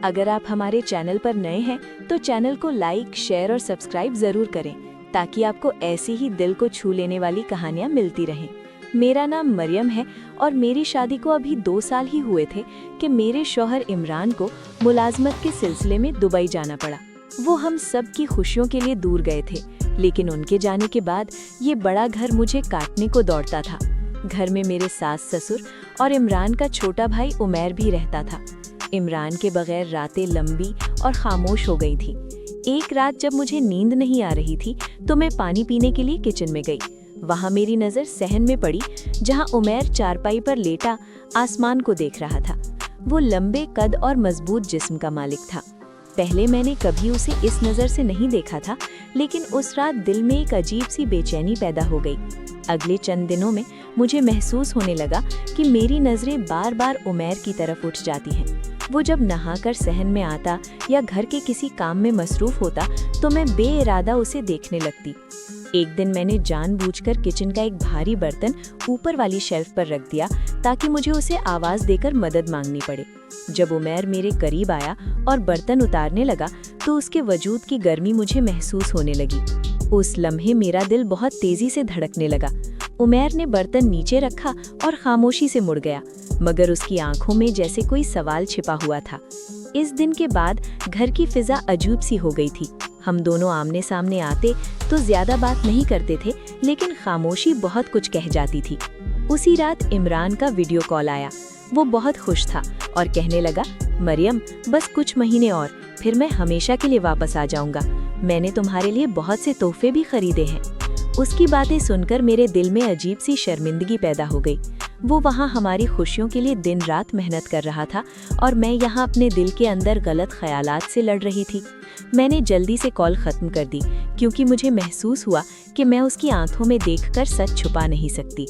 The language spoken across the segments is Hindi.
अगर आप हमारे चैनल पर नए हैं तो चैनल को लाइक, शेयर और सब्सक्राइब जरूर करें ताकि आपको ऐसी ही दिल को छू लेने वाली कहानियां मिलती रहें। मेरा नाम मरियम है और मेरी शादी को अभी 2 साल ही हुए थे कि मेरे शौहर इमरान को मुलाजमत के सिलसिले में दुबई जाना पड़ा। वो हम सब की खुशियों के लिए दूर गए थे, लेकिन उनके जाने के बाद ये बड़ा घर मुझे काटने को दौड़ता था। घर में मेरे सास ससुर और इमरान का छोटा भाई उमैर भी रहता था। इमरान के बगैर रातें लंबी और खामोश हो गई थी। एक रात जब मुझे नींद नहीं आ रही थी तो मैं पानी पीने के लिए किचन में गई। वहां मेरी नज़र सहन में पड़ी, जहां उमैर चारपाई पर लेटा आसमान को देख रहा था। वो लंबे कद और मजबूत जिस्म का मालिक था। पहले मैंने कभी उसे इस नज़र से नहीं देखा था, लेकिन उस रात दिल में एक अजीब सी बेचैनी पैदा हो गई। अगले चंद दिनों में मुझे महसूस होने लगा कि मेरी नज़रें बार बार उमैर की तरफ उठ जाती हैं। वो जब नहाकर सहन में आता या घर के किसी काम में मसरूफ होता तो मैं बेइरादा उसे देखने लगती। एक दिन मैंने जानबूझकर किचन का एक भारी बर्तन ऊपर वाली शेल्फ पर रख दिया ताकि मुझे उसे आवाज़ देकर मदद मांगनी पड़े। जब उमैर मेरे करीब आया और बर्तन उतारने लगा तो उसके वजूद की गर्मी मुझे महसूस होने लगी। उस लम्हे मेरा दिल बहुत तेजी से धड़कने लगा। उमैर ने बर्तन नीचे रखा और खामोशी से मुड़ गया, मगर उसकी आंखों में जैसे कोई सवाल छिपा हुआ था। इस दिन के बाद घर की फिजा अजूब सी हो गई थी। हम दोनों आमने सामने आते तो ज्यादा बात नहीं करते थे, लेकिन खामोशी बहुत कुछ कह जाती थी। उसी रात इमरान का वीडियो कॉल आया। वो बहुत खुश था और कहने लगा, मरियम, बस कुछ महीने और, फिर मैं हमेशा के लिए वापस आ जाऊंगा। मैंने तुम्हारे लिए बहुत से तोहफे भी खरीदे हैं। उसकी बातें सुनकर मेरे दिल में अजीब सी शर्मिंदगी पैदा हो गई। वो वहाँ हमारी खुशियों के लिए दिन रात मेहनत कर रहा था और मैं यहाँ अपने दिल के अंदर गलत ख्यालात से लड़ रही थी। मैंने जल्दी से कॉल ख़त्म कर दी क्योंकि मुझे महसूस हुआ कि मैं उसकी आंखों में देखकर सच छुपा नहीं सकती।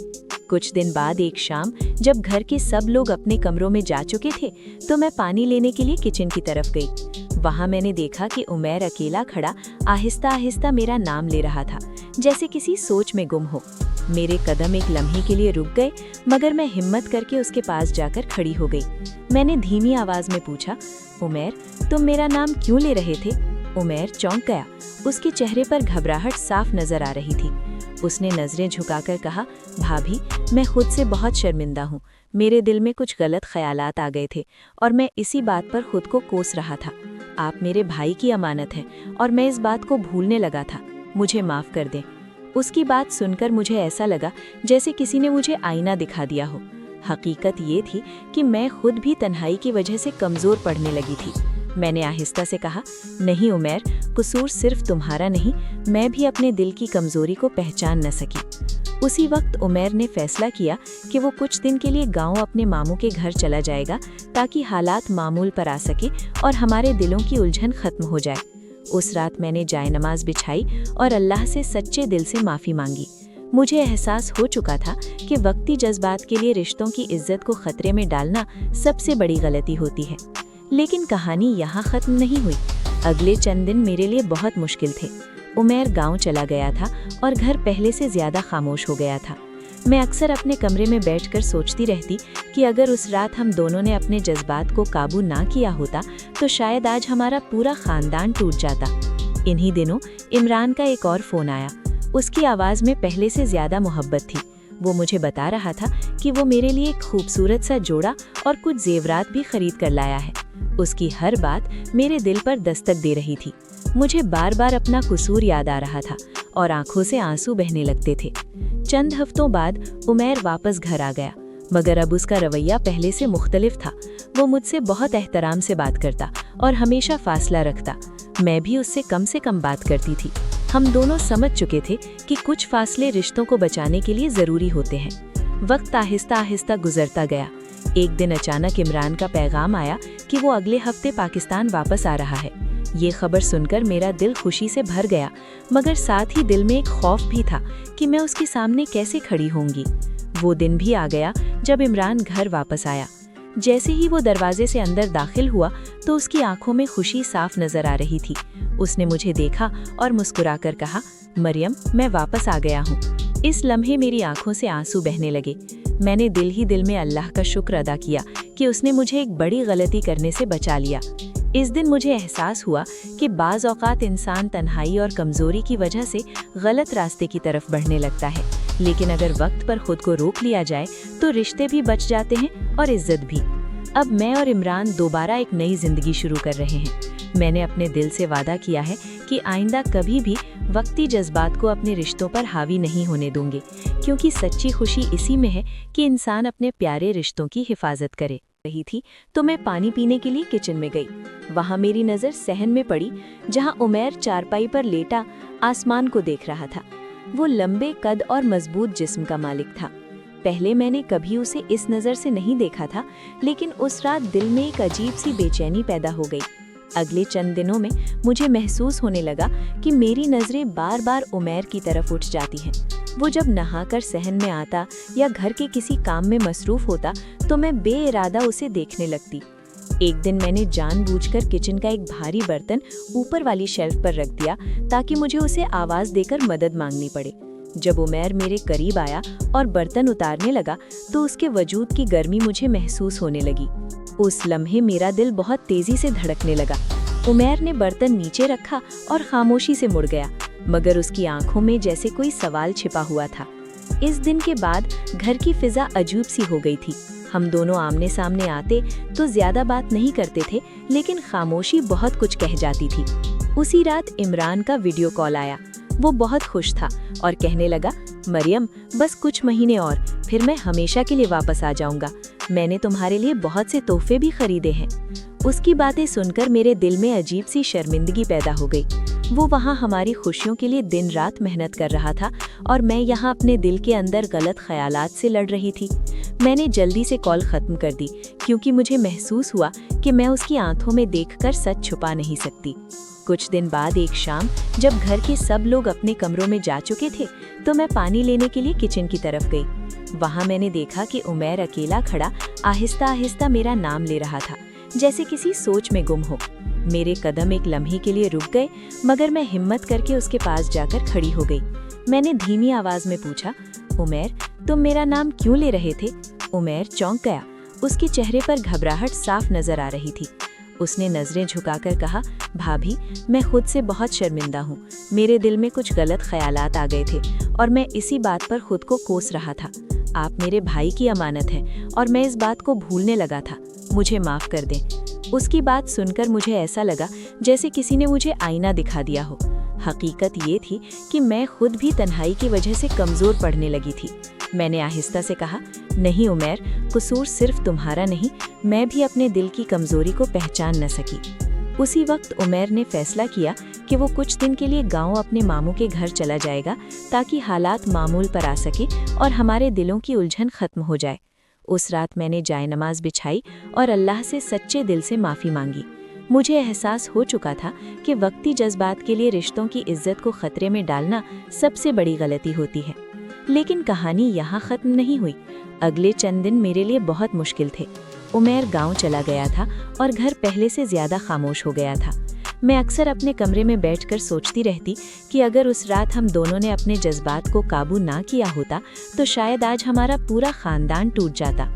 कुछ दिन बाद एक शाम जब घर के सब लोग अपने कमरों में जा चुके थे तो मैं पानी लेने के लिए किचन की तरफ गई। वहाँ मैंने देखा कि उमैर अकेला खड़ा आहिस्ता आहिस्ता मेरा नाम ले रहा था, जैसे किसी सोच में गुम हो। मेरे कदम एक लम्हे के लिए रुक गए, मगर मैं हिम्मत करके उसके पास जाकर खड़ी हो गई। मैंने धीमी आवाज में पूछा, उमैर, तुम मेरा नाम क्यों ले रहे थे? उमैर चौंक गया। उसके चेहरे पर घबराहट साफ नजर आ रही थी। उसने नजरें झुकाकर कहा, भाभी, मैं खुद से बहुत शर्मिंदा हूँ। मेरे दिल में कुछ गलत ख्यालात आ गए थे और मैं इसी बात पर खुद को कोस रहा था। आप मेरे भाई की अमानत हैं और मैं इस बात को भूलने लगा था। मुझे माफ कर दें। उसकी बात सुनकर मुझे ऐसा लगा जैसे किसी ने मुझे आईना दिखा दिया हो। हकीकत ये थी कि मैं खुद भी तन्हाई की वजह से कमज़ोर पड़ने लगी थी। मैंने आहिस्ता से कहा, नहीं उमैर, कसूर सिर्फ तुम्हारा नहीं, मैं भी अपने दिल की कमज़ोरी को पहचान न सकी। उसी वक्त उमैर ने फैसला किया कि वो कुछ दिन के लिए गांव अपने मामू के घर चला जाएगा ताकि हालात मामूल पर आ सके और हमारे दिलों की उलझन खत्म हो जाए। उस रात मैंने जायनमाज बिछाई और अल्लाह से सच्चे दिल से माफ़ी मांगी। मुझे एहसास हो चुका था कि वक्ती जज्बात के लिए रिश्तों की इज्जत को खतरे में डालना सबसे बड़ी गलती होती है। लेकिन कहानी यहाँ ख़त्म नहीं हुई। अगले चंद दिन मेरे लिए बहुत मुश्किल थे। उमैर गांव चला गया था और घर पहले से ज़्यादा खामोश हो गया था। मैं अक्सर अपने कमरे में बैठकर सोचती रहती कि अगर उस रात हम दोनों ने अपने जज्बात को काबू ना किया होता तो शायद आज हमारा पूरा ख़ानदान टूट जाता। इन्हीं दिनों इमरान का एक और फ़ोन आया। उसकी आवाज़ में पहले से ज़्यादा मोहब्बत थी। वो मुझे बता रहा था कि वो मेरे लिए एक खूबसूरत सा जोड़ा और कुछ जेवरात भी खरीद कर लाया है। उसकी हर बात मेरे दिल पर दस्तक दे रही थी। मुझे बार बार अपना कसूर याद आ रहा था और आंखों से आंसू बहने लगते थे। चंद हफ्तों बाद उमैर वापस घर आ गया, मगर अब उसका रवैया पहले से मुख्तलिफ था। वो मुझसे बहुत एहतराम से बात करता और हमेशा फासला रखता। मैं भी उससे कम बात करती थी। हम दोनों समझ चुके थे कि कुछ फासले रिश्तों को बचाने के लिए ज़रूरी होते हैं। वक्त आहिस्ता आहिस्ता गुजरता गया। एक दिन अचानक इमरान का पैगाम आया कि वो अगले हफ्ते पाकिस्तान वापस आ रहा है। ये खबर सुनकर मेरा दिल खुशी से भर गया, मगर साथ ही दिल में एक खौफ भी था कि मैं उसके सामने कैसे खड़ी होंगी। वो दिन भी आ गया जब इमरान घर वापस आया। जैसे ही वो दरवाजे से अंदर दाखिल हुआ तो उसकी आंखों में खुशी साफ नजर आ रही थी। उसने मुझे देखा और मुस्कुराकर कहा, मरियम, मैं वापस आ गया हूँ। इस लम्हे मेरी आंखों से आंसू बहने लगे। मैंने दिल ही दिल में अल्लाह का शुक्र अदा किया कि उसने मुझे एक बड़ी गलती करने से बचा लिया। इस दिन मुझे एहसास हुआ कि बाज़ औक़ात इंसान तन्हाई और कमज़ोरी की वजह से गलत रास्ते की तरफ बढ़ने लगता है, लेकिन अगर वक्त पर खुद को रोक लिया जाए तो रिश्ते भी बच जाते हैं और इज्जत भी। अब मैं और इमरान दोबारा एक नई ज़िंदगी शुरू कर रहे हैं। मैंने अपने दिल से वादा किया है कि आइंदा कभी भी वक्ती जज्बात को अपने रिश्तों पर हावी नहीं होने दूंगे, क्योंकि सच्ची खुशी इसी में है कि इंसान अपने प्यारे रिश्तों की हिफाजत करे। रही थी तो मैं पानी पीने के लिए किचन में गई। वहाँ मेरी नज़र सहन में पड़ी, जहाँ उमैर चारपाई पर लेटा आसमान को देख रहा था। वो लंबे कद और मजबूत जिस्म का मालिक था। पहले मैंने कभी उसे इस नज़र से नहीं देखा था, लेकिन उस रात दिल में एक अजीब सी बेचैनी पैदा हो गई। अगले चंद दिनों में मुझे महसूस होने लगा कि मेरी नज़रें बार बार उमैर की तरफ उठ जाती हैं। वो जब नहाकर सहन में आता या घर के किसी काम में मसरूफ़ होता तो मैं बेइरादा उसे देखने लगती। एक दिन मैंने जानबूझकर किचन का एक भारी बर्तन ऊपर वाली शेल्फ पर रख दिया ताकि मुझे उसे आवाज़ देकर मदद मांगनी पड़े। जब उमैर मेरे करीब आया और बर्तन उतारने लगा तो उसके वजूद की गर्मी मुझे महसूस होने लगी। उस लम्हे मेरा दिल बहुत तेज़ी से धड़कने लगा। उमैर ने बर्तन नीचे रखा और खामोशी से मुड़ गया, मगर उसकी आंखों में जैसे कोई सवाल छिपा हुआ था। इस दिन के बाद घर की फिजा अजीब सी हो गई थी। हम दोनों आमने सामने आते तो ज्यादा बात नहीं करते थे, लेकिन खामोशी बहुत कुछ कह जाती थी। उसी रात इमरान का वीडियो कॉल आया। वो बहुत खुश था और कहने लगा, मरियम, बस कुछ महीने और फिर मैं हमेशा के लिए वापस आ जाऊंगा। मैंने तुम्हारे लिए बहुत से तोहफे भी खरीदे हैं। उसकी बातें सुनकर मेरे दिल में अजीब सी शर्मिंदगी पैदा हो गई। वो वहाँ हमारी खुशियों के लिए दिन रात मेहनत कर रहा था और मैं यहाँ अपने दिल के अंदर गलत ख्यालात से लड़ रही थी। मैंने जल्दी से कॉल ख़त्म कर दी, क्योंकि मुझे महसूस हुआ कि मैं उसकी आंखों में देखकर सच छुपा नहीं सकती। कुछ दिन बाद एक शाम जब घर के सब लोग अपने कमरों में जा चुके थे तो मैं पानी लेने के लिए किचन की तरफ गई। वहाँ मैंने देखा कि उमैर अकेला खड़ा आहिस्ता आहिस्ता मेरा नाम ले रहा था, जैसे किसी सोच में गुम हो। मेरे कदम एक लम्हे के लिए रुक गए, मगर मैं हिम्मत करके उसके पास जाकर खड़ी हो गई। मैंने धीमी आवाज में पूछा, उमैर, तुम मेरा नाम क्यों ले रहे थे? उमैर चौंक गया। उसके चेहरे पर घबराहट साफ नजर आ रही थी। उसने नजरें झुकाकर कहा, भाभी, मैं खुद से बहुत शर्मिंदा हूँ। मेरे दिल में कुछ गलत ख्यालात आ गए थे और मैं इसी बात पर खुद को कोस रहा था। आप मेरे भाई की अमानत हैं और मैं इस बात को भूलने लगा था। मुझे माफ कर दें। उसकी बात सुनकर मुझे ऐसा लगा जैसे किसी ने मुझे आईना दिखा दिया हो। हकीकत ये थी कि मैं खुद भी तन्हाई की वजह से कमज़ोर पड़ने लगी थी। मैंने आहिस्ता से कहा, नहीं उमैर, कसूर सिर्फ तुम्हारा नहीं, मैं भी अपने दिल की कमज़ोरी को पहचान न सकी। उसी वक्त उमैर ने फैसला किया कि वो कुछ दिन के लिए गांव अपने मामू के घर चला जाएगा, ताकि हालात मामूल पर आ सके और हमारे दिलों की उलझन खत्म हो जाए। उस रात मैंने जायनमाज बिछाई और अल्लाह से सच्चे दिल से माफ़ी मांगी। मुझे एहसास हो चुका था कि वक्ती जज्बात के लिए रिश्तों की इज्जत को खतरे में डालना सबसे बड़ी गलती होती है। लेकिन कहानी यहाँ ख़त्म नहीं हुई। अगले चंद दिन मेरे लिए बहुत मुश्किल थे। उमैर गांव चला गया था और घर पहले से ज़्यादा खामोश हो गया था। मैं अक्सर अपने कमरे में बैठकर सोचती रहती कि अगर उस रात हम दोनों ने अपने जज्बात को काबू ना किया होता तो शायद आज हमारा पूरा ख़ानदान टूट जाता।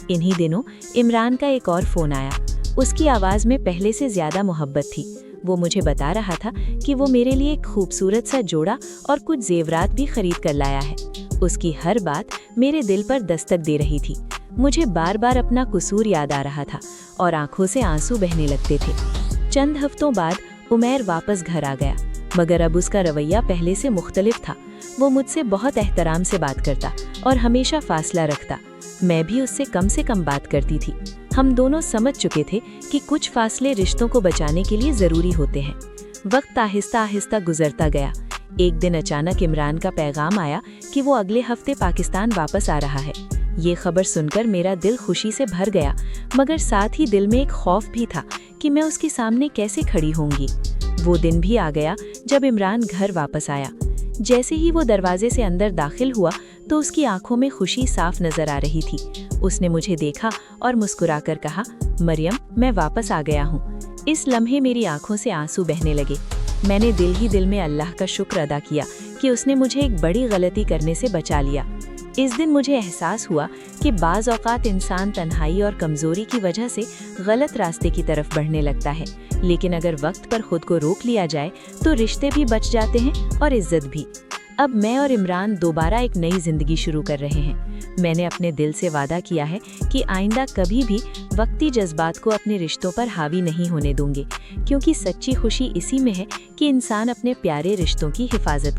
इन्हीं दिनों इमरान का एक और फ़ोन आया। उसकी आवाज़ में पहले से ज़्यादा मोहब्बत थी। वो मुझे बता रहा था कि वो मेरे लिए एक खूबसूरत सा जोड़ा और कुछ जेवरात भी खरीद कर लाया है। उसकी हर बात मेरे दिल पर दस्तक दे रही थी। मुझे बार बार अपना कसूर याद आ रहा था और आंखों से आंसू बहने लगते थे। चंद हफ्तों बाद उमैर वापस घर आ गया, मगर अब उसका रवैया पहले से मुख्तलिफ था। वो मुझसे बहुत एहतराम से बात करता और हमेशा फासला रखता। मैं भी उससे कम बात करती थी। हम दोनों समझ चुके थे कि कुछ फासले रिश्तों को बचाने के लिए ज़रूरी होते हैं। वक्त आहिस्ता आहिस्ता गुजरता गया। एक दिन अचानक इमरान का पैगाम आया कि वो अगले हफ्ते पाकिस्तान वापस आ रहा है। ये खबर सुनकर मेरा दिल खुशी से भर गया, मगर साथ ही दिल में एक खौफ भी था कि मैं उसके सामने कैसे खड़ी होंगी। वो दिन भी आ गया जब इमरान घर वापस आया। जैसे ही वो दरवाजे से अंदर दाखिल हुआ तो उसकी आंखों में खुशी साफ नजर आ रही थी। उसने मुझे देखा और मुस्कुराकर कहा, मरियम, मैं वापस आ गया हूँ। इस लम्हे मेरी आंखों से आंसू बहने लगे। मैंने दिल ही दिल में अल्लाह का शुक्र अदा किया कि उसने मुझे एक बड़ी गलती करने से बचा लिया। इस दिन मुझे एहसास हुआ कि बाज़ औक़ात इंसान तन्हाई और कमज़ोरी की वजह से गलत रास्ते की तरफ बढ़ने लगता है, लेकिन अगर वक्त पर खुद को रोक लिया जाए तो रिश्ते भी बच जाते हैं और इज्जत भी। अब मैं और इमरान दोबारा एक नई जिंदगी शुरू कर रहे हैं। मैंने अपने दिल से वादा किया है कि आइंदा कभी भी वक्ती जज्बात को अपने रिश्तों पर हावी नहीं होने दूंगे, क्योंकि सच्ची खुशी इसी में है कि इंसान अपने प्यारे रिश्तों की हिफाजत